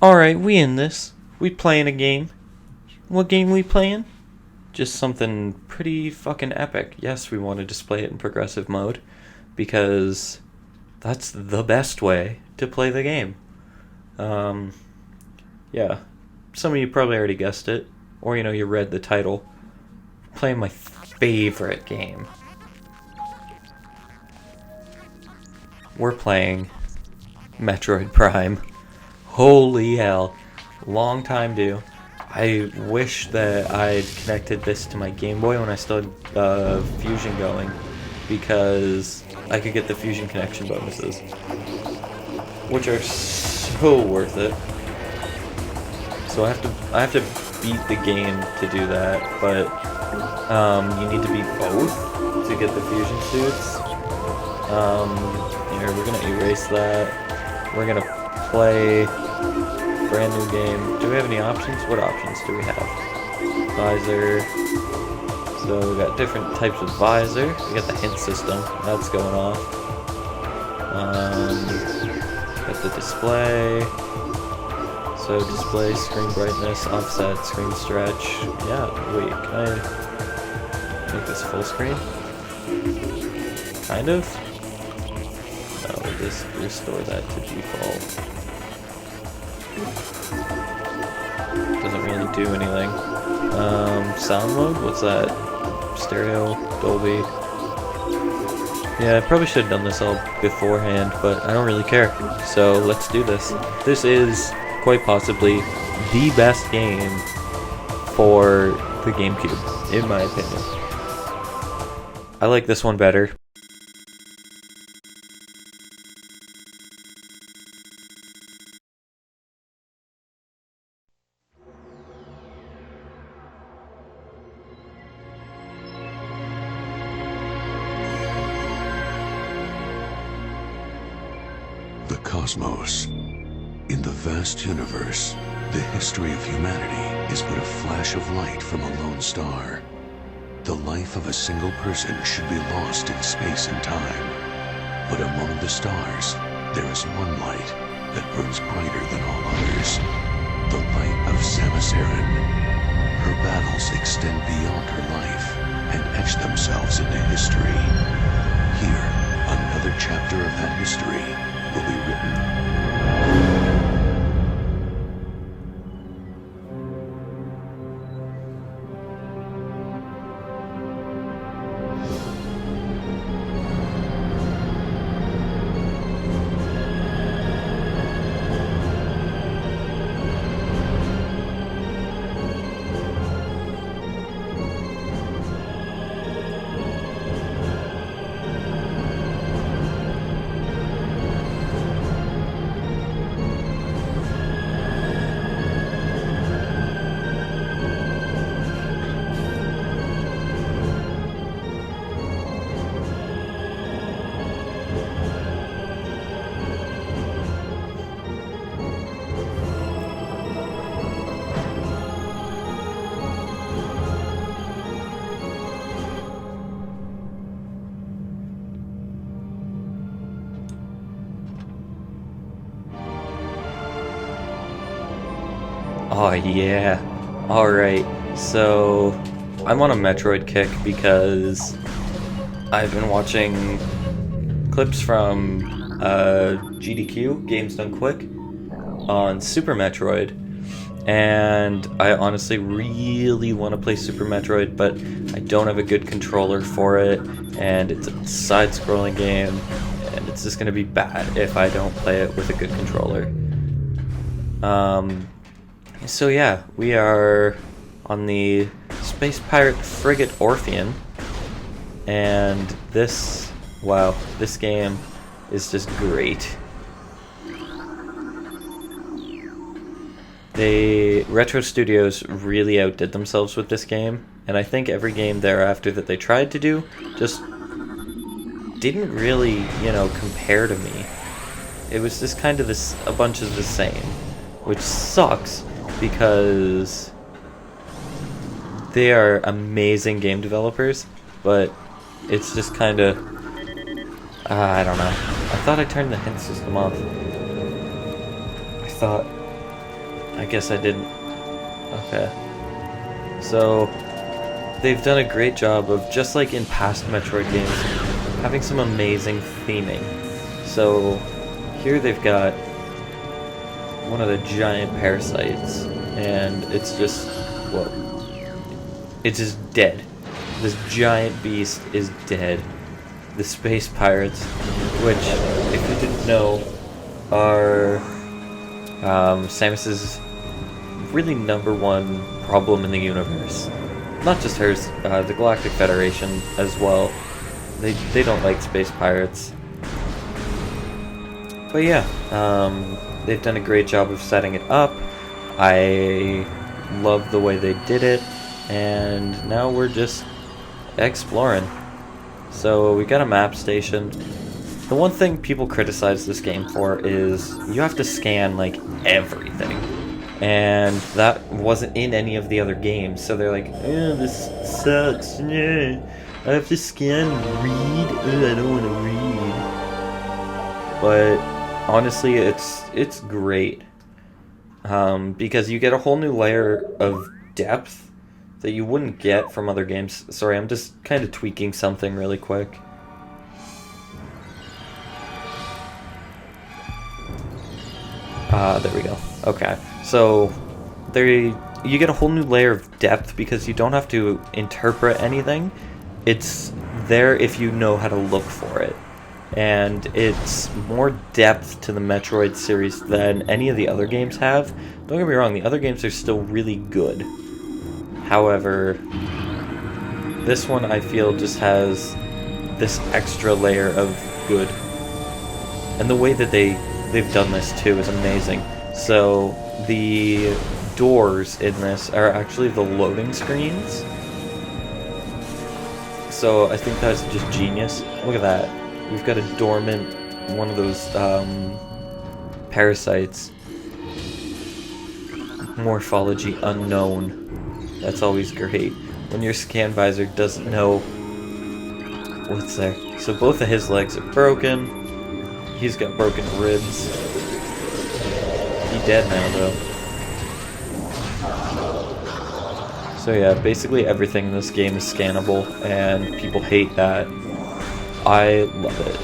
Alright, we in this. We playing a game. What game we playing? Just something pretty fucking epic. Yes, we want to display it in progressive mode because that's the best way to play the game. Yeah. Some of you probably already guessed it, or you read the title. Playing my favorite game. We're playing Metroid Prime. Holy hell. Long time due. I wish that I'd connected this to my Game Boy when I still had Fusion going, because I could get the Fusion connection bonuses, which are so worth it. So I have to beat the game to do that, but you need to beat both to get the Fusion suits. Here, we're gonna erase that. We're gonna play brand new game. Do we have any options? What options do we have? Visor. So we got different types of visor. We got the hint system. That's going off. Got the display. So display, screen brightness, offset, screen stretch. Yeah, wait, can I make this full screen? Kind of? No, we'll just restore that to default. Doesn't really do anything. Sound mode? What's that? Stereo? Dolby? Yeah, I probably should have done this all beforehand, but I don't really care. So let's do this. This is quite possibly the best game for the GameCube, in my opinion. I like this one better. The cosmos. In the vast universe, the history of humanity is but a flash of light from a lone star. The life of a single person should be lost in space and time. But among the stars, there is one light that burns brighter than all others. The light of Samus Aran. Her battles extend beyond her life and etch themselves into history. Here, another chapter of that history will be written. Oh yeah. Alright, so I'm on a Metroid kick because I've been watching clips from GDQ, Games Done Quick, on Super Metroid, and I honestly really want to play Super Metroid, but I don't have a good controller for it, and it's a side-scrolling game, and it's just going to be bad if I don't play it with a good controller. So yeah, we are on the Space Pirate Frigate Orpheon, and this game is just great. Retro Studios really outdid themselves with this game, and I think every game thereafter that they tried to do just didn't really, compare to me. It was just kind of a bunch of the same, which sucks because they are amazing game developers, but it's just kind of, I don't know. I thought I turned the hint system off. I thought I guess I didn't. Okay. So, they've done a great job of, just like in past Metroid games, having some amazing theming. So, here they've got one of the giant parasites, and it's just, whoa. It's just dead. This giant beast is dead. The space pirates, which, if you didn't know, are Samus's really #1 problem in the universe. Not just hers, the Galactic Federation as well. They don't like space pirates. But yeah, they've done a great job of setting it up. I love the way they did it, and now we're just exploring. So we got a map station. The one thing people criticize this game for is you have to scan like everything, and that wasn't in any of the other games. So they're like, "Oh, this sucks. Yeah, I have to scan and read. I don't want to read." But honestly, it's great because you get a whole new layer of depth that you wouldn't get from other games. Sorry, I'm just kind of tweaking something really quick. There we go. Okay, so you get a whole new layer of depth because you don't have to interpret anything. It's there if you know how to look for it. And it's more depth to the Metroid series than any of the other games have. Don't get me wrong, the other games are still really good. However, this one I feel just has this extra layer of good. And the way that they've done this too is amazing. So the doors in this are actually the loading screens. So I think that's just genius. Look at that. We've got a dormant, one of those parasites. Morphology unknown. That's always great. When your scan visor doesn't know what's there. So both of his legs are broken. He's got broken ribs. He's dead now, though. So yeah, basically everything in this game is scannable, and people hate that. I love it.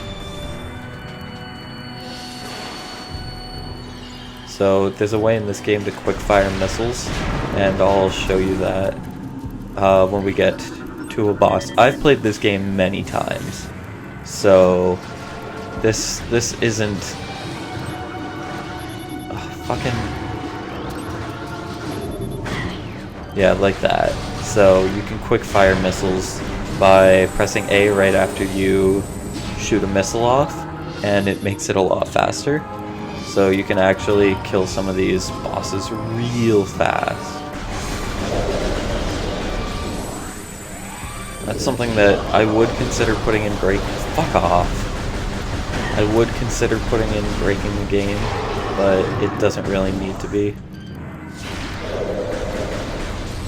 So there's a way in this game to quick fire missiles, and I'll show you that when we get to a boss. I've played this game many times, so this isn't fucking, yeah, like that. So you can quick fire missiles by pressing A right after you shoot a missile off, and it makes it a lot faster. So you can actually kill some of these bosses real fast. That's something that I would consider putting in break. Fuck off. I would consider putting in breaking the game, but it doesn't really need to be.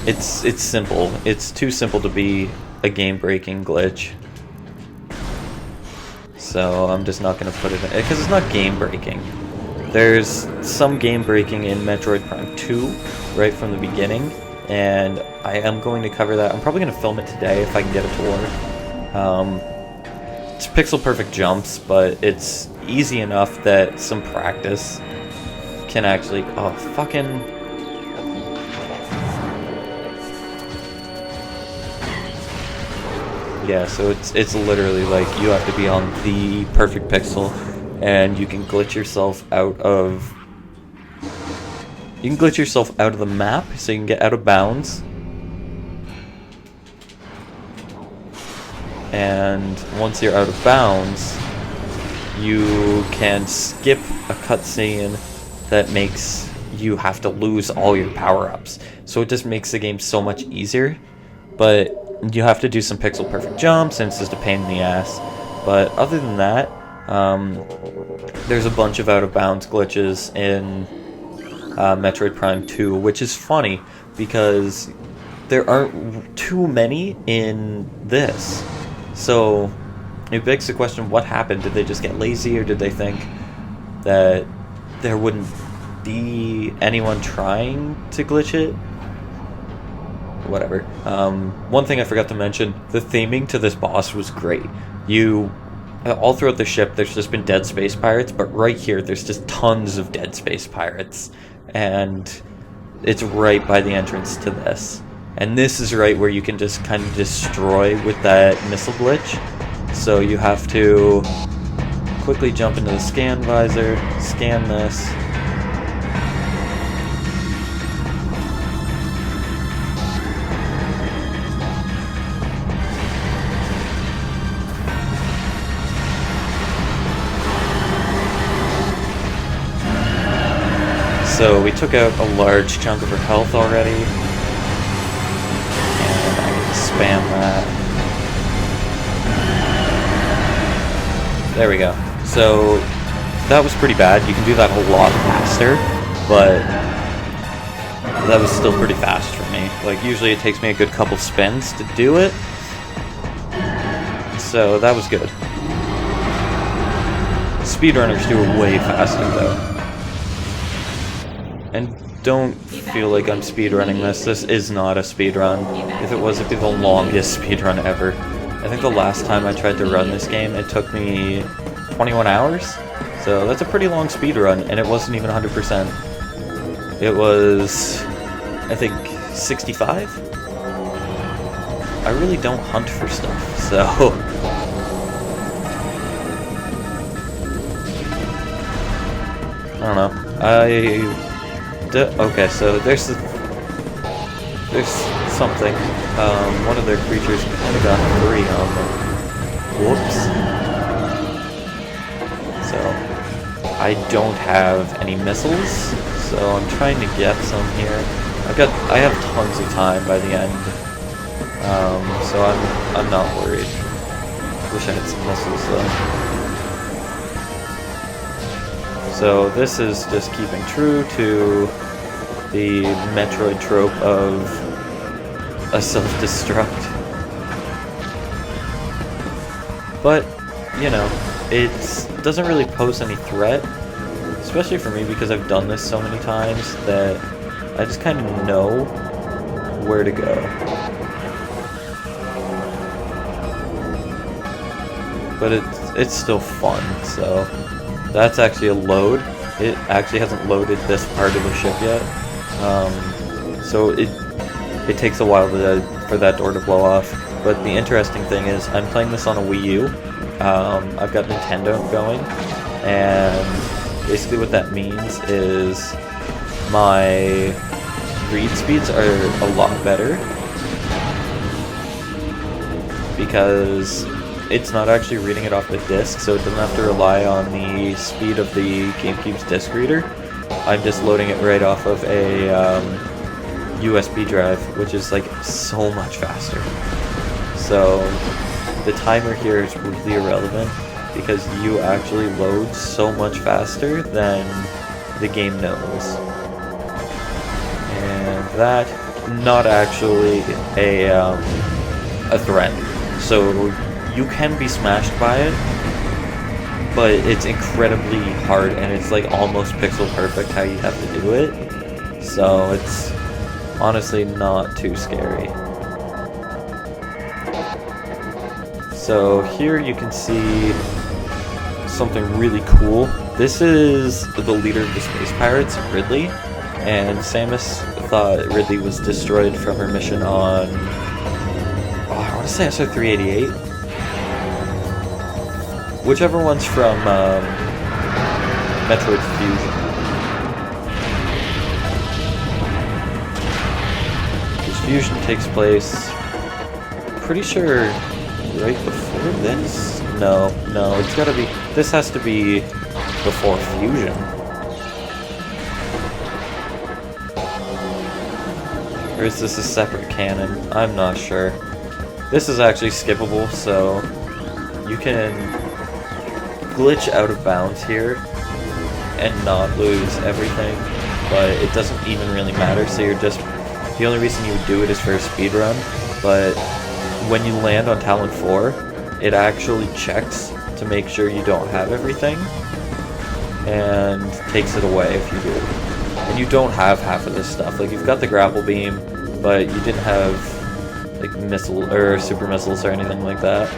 It's simple. It's too simple to be a game-breaking glitch. So I'm just not going to put it in, because it's not game-breaking. There's some game-breaking in Metroid Prime 2 right from the beginning, and I am going to cover that. I'm probably going to film it today if I can get it to work. It's pixel-perfect jumps, but it's easy enough that some practice can actually... Oh, fucking... Yeah, so it's literally like you have to be on the perfect pixel, and you can glitch yourself out of... You can glitch yourself out of the map, so you can get out of bounds. And once you're out of bounds, you can skip a cutscene that makes you have to lose all your power-ups. So it just makes the game so much easier, but you have to do some pixel-perfect jumps, and it's just a pain in the ass. But other than that, there's a bunch of out-of-bounds glitches in Metroid Prime 2, which is funny, because there aren't too many in this. So it begs the question, what happened? Did they just get lazy, or did they think that there wouldn't anyone trying to glitch it. Whatever. One thing I forgot to mention, the theming to this boss was great. All throughout the ship, there's just been dead space pirates, but right here, there's just tons of dead space pirates. And it's right by the entrance to this. And this is right where you can just kind of destroy with that missile glitch. So you have to quickly jump into the scan visor, scan this. So we took out a large chunk of her health already, and I can just spam that. There we go. So that was pretty bad. You can do that a lot faster, but that was still pretty fast for me. Like, usually it takes me a good couple spins to do it, so that was good. Speedrunners do it way faster though. And don't feel like I'm speedrunning this. This is not a speedrun. If it was, it'd be the longest speedrun ever. I think the last time I tried to run this game, it took me 21 hours. So that's a pretty long speedrun, and it wasn't even 100%. It was, I think, 65? I really don't hunt for stuff, so... I don't know. Okay, so there's something. One of their creatures kind of got 3 on them. Whoops. So I don't have any missiles, so I'm trying to get some here. I have tons of time by the end, so I'm not worried. Wish I had some missiles though. So this is just keeping true to the Metroid trope of a self-destruct. But, you know, it doesn't really pose any threat, especially for me because I've done this so many times that I just kind of know where to go. But it's still fun, so... That's actually a load. It actually hasn't loaded this part of the ship yet. So it takes a while for that door to blow off. But the interesting thing is, I'm playing this on a Wii U. I've got Nintendo going. And basically what that means is my read speeds are a lot better. Because it's not actually reading it off the disc, so it doesn't have to rely on the speed of the GameCube's disc reader. I'm just loading it right off of a USB drive, which is like so much faster. So the timer here is really irrelevant because you actually load so much faster than the game knows. And that, not actually a threat. So you can be smashed by it, but it's incredibly hard and it's like almost pixel perfect how you have to do it. So it's honestly not too scary. So here you can see something really cool. This is the leader of the Space Pirates, Ridley, and Samus thought Ridley was destroyed from her mission on, I want to say SO388. Whichever one's from Metroid Fusion. Because Fusion takes place, pretty sure, right before this? No, it's gotta be, this has to be before Fusion. Or is this a separate canon? I'm not sure. This is actually skippable, so you can glitch out of bounds here and not lose everything, but it doesn't even really matter, so you're just, the only reason you would do it is for a speed run, but when you land on Talon 4, it actually checks to make sure you don't have everything, and takes it away if you do. and you don't have half of this stuff. Like, you've got the grapple beam, but you didn't have like missile or super missiles or anything like that.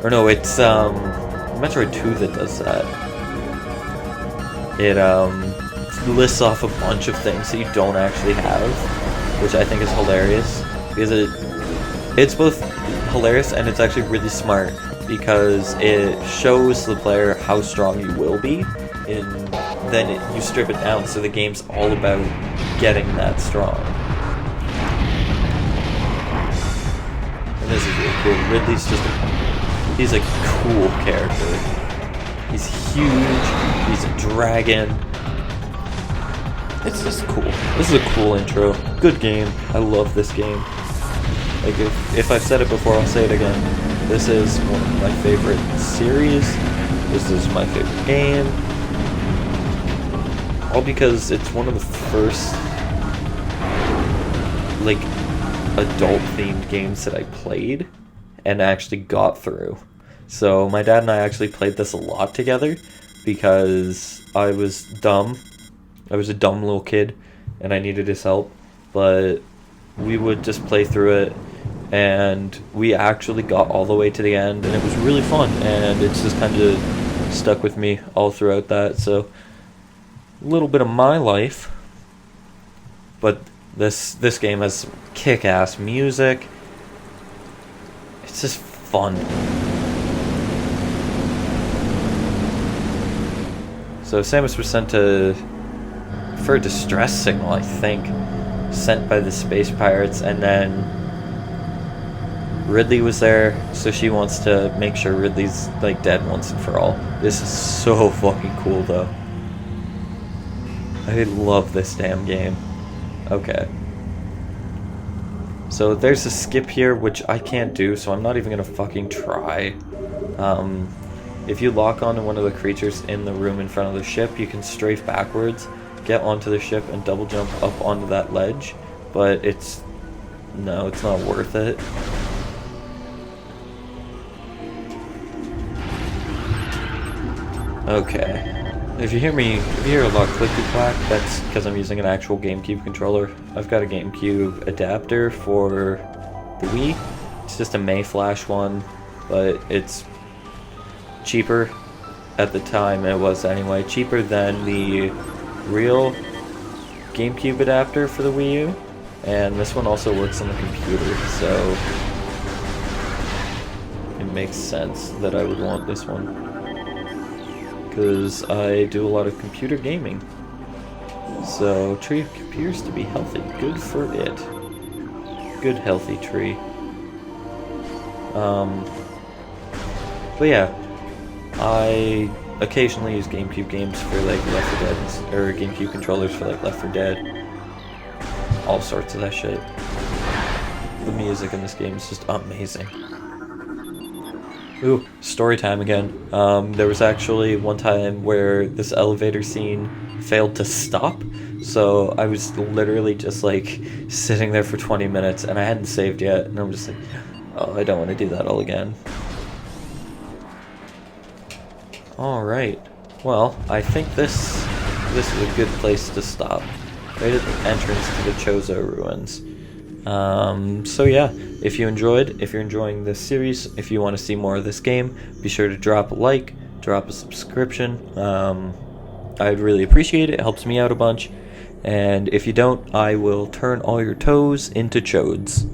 Or no, it's Metroid 2 that does that. It lists off a bunch of things that you don't actually have, which I think is hilarious, because it's both hilarious and it's actually really smart, because it shows the player how strong you will be, and then you strip it down, so the game's all about getting that strong. And this is really cool. Ridley's he's a cool character. He's huge, he's a dragon. It's just cool. This is a cool intro. Good game. I love this game. Like, if I've said it before, I'll say it again. This is one of my favorite series. This is my favorite game. All because it's one of the first, like, adult-themed games that I played and actually got through. So my dad and I actually played this a lot together because I was dumb. I was a dumb little kid and I needed his help, but we would just play through it, and we actually got all the way to the end, and it was really fun, and it's just kind of stuck with me all throughout that. So a little bit of my life, but this game has kick-ass music. It's just fun. So Samus was sent for a distress signal, I think, sent by the space pirates, and then Ridley was there, so she wants to make sure Ridley's like dead once and for all. This is so fucking cool, though. I love this damn game. Okay. So there's a skip here, which I can't do, so I'm not even gonna fucking try. If you lock onto one of the creatures in the room in front of the ship, you can strafe backwards, get onto the ship, and double jump up onto that ledge, but it's not worth it. Okay. If you hear a lot of clicky-clack, that's because I'm using an actual GameCube controller. I've got a GameCube adapter for the Wii. It's just a Mayflash one, but it's cheaper at the time. It was anyway cheaper than the real GameCube adapter for the Wii U, and this one also works on the computer, so it makes sense that I would want this one, because I do a lot of computer gaming. So tree appears to be healthy. Good for it. Good healthy tree. But yeah, I occasionally use GameCube games for like Left 4 Dead, or GameCube controllers for like Left 4 Dead. All sorts of that shit. The music in this game is just amazing. Ooh, story time again. There was actually one time where this elevator scene failed to stop, so I was literally just like sitting there for 20 minutes and I hadn't saved yet, and I'm just like, oh, I don't want to do that all again. Alright, well, I think this is a good place to stop. Right at the entrance to the Chozo ruins. So yeah, if you're enjoying this series, if you want to see more of this game, be sure to drop a like, drop a subscription. I'd really appreciate it. It helps me out a bunch. And if you don't, I will turn all your toes into chodes.